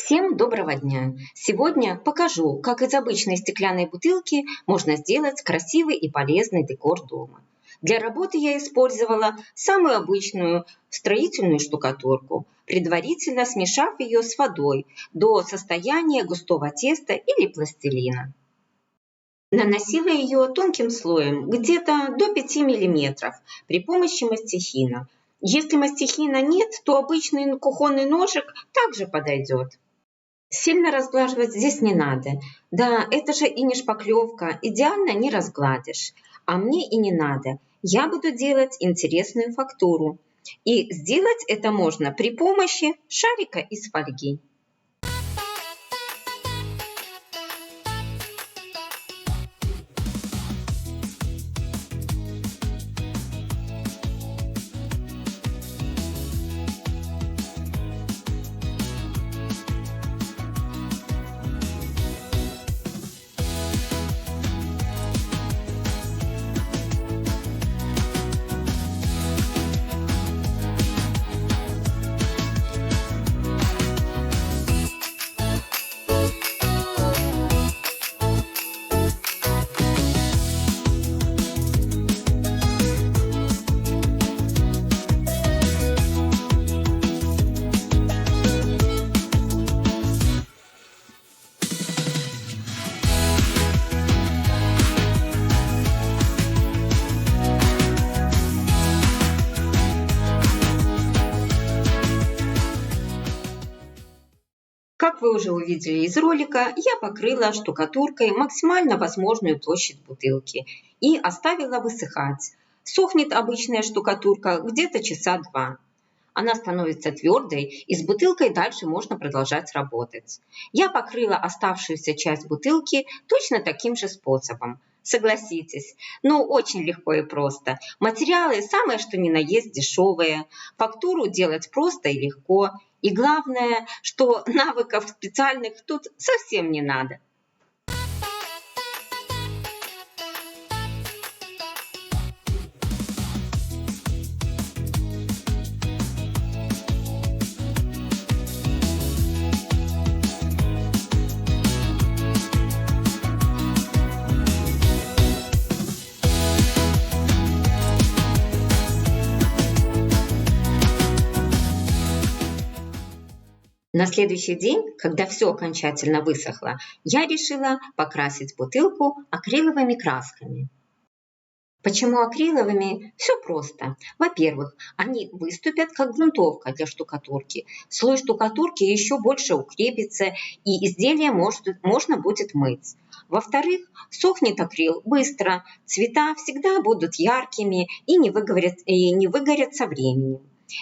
Всем доброго дня! Сегодня покажу, как из обычной стеклянной бутылки можно сделать красивый и полезный декор дома. Для работы я использовала самую обычную строительную штукатурку, предварительно смешав ее с водой до состояния густого теста или пластилина. Наносила ее тонким слоем, где-то до 5 мм, при помощи мастихина. Если мастихина нет, то обычный кухонный ножик также подойдет. Сильно разглаживать здесь не надо. Да, это же и не шпаклевка, идеально не разгладишь. А мне и не надо. Я буду делать интересную фактуру. И сделать это можно при помощи шарика из фольги. Как вы уже увидели из ролика, я покрыла штукатуркой максимально возможную площадь бутылки и оставила высыхать. Сохнет обычная штукатурка где-то часа 2. Она становится твердой, и с бутылкой дальше можно продолжать работать. Я покрыла оставшуюся часть бутылки точно таким же способом. Согласитесь, очень легко и просто. Материалы самое что ни на есть дешевые. Фактуру делать просто и легко. И главное, что навыков специальных тут совсем не надо. На следующий день, когда все окончательно высохло, я решила покрасить бутылку акриловыми красками. Почему акриловыми? Все просто. Во-первых, они выступят как грунтовка для штукатурки. Слой штукатурки еще больше укрепится, и изделие можно будет мыть. Во-вторых, сохнет акрил быстро, цвета всегда будут яркими и не выгорят со временем.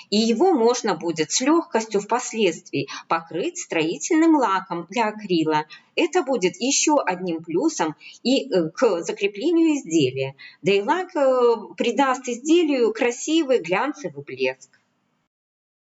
И его можно будет с легкостью впоследствии покрыть строительным лаком для акрила. Это будет еще одним плюсом и к закреплению изделия. Да и лак придаст изделию красивый глянцевый блеск.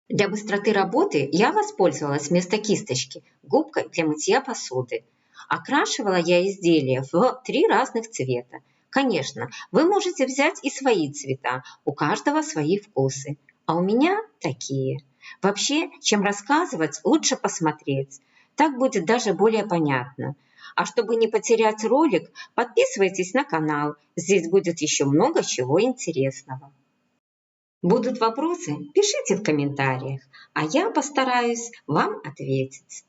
Для быстроты работы я воспользовалась вместо кисточки губкой для мытья посуды. Окрашивала я изделие в 3 разных цвета. Конечно, вы можете взять и свои цвета, у каждого свои вкусы. А у меня такие. Вообще, чем рассказывать, лучше посмотреть. Так будет даже более понятно. А чтобы не потерять ролик, подписывайтесь на канал. Здесь будет еще много чего интересного. Будут вопросы? Пишите в комментариях, а я постараюсь вам ответить.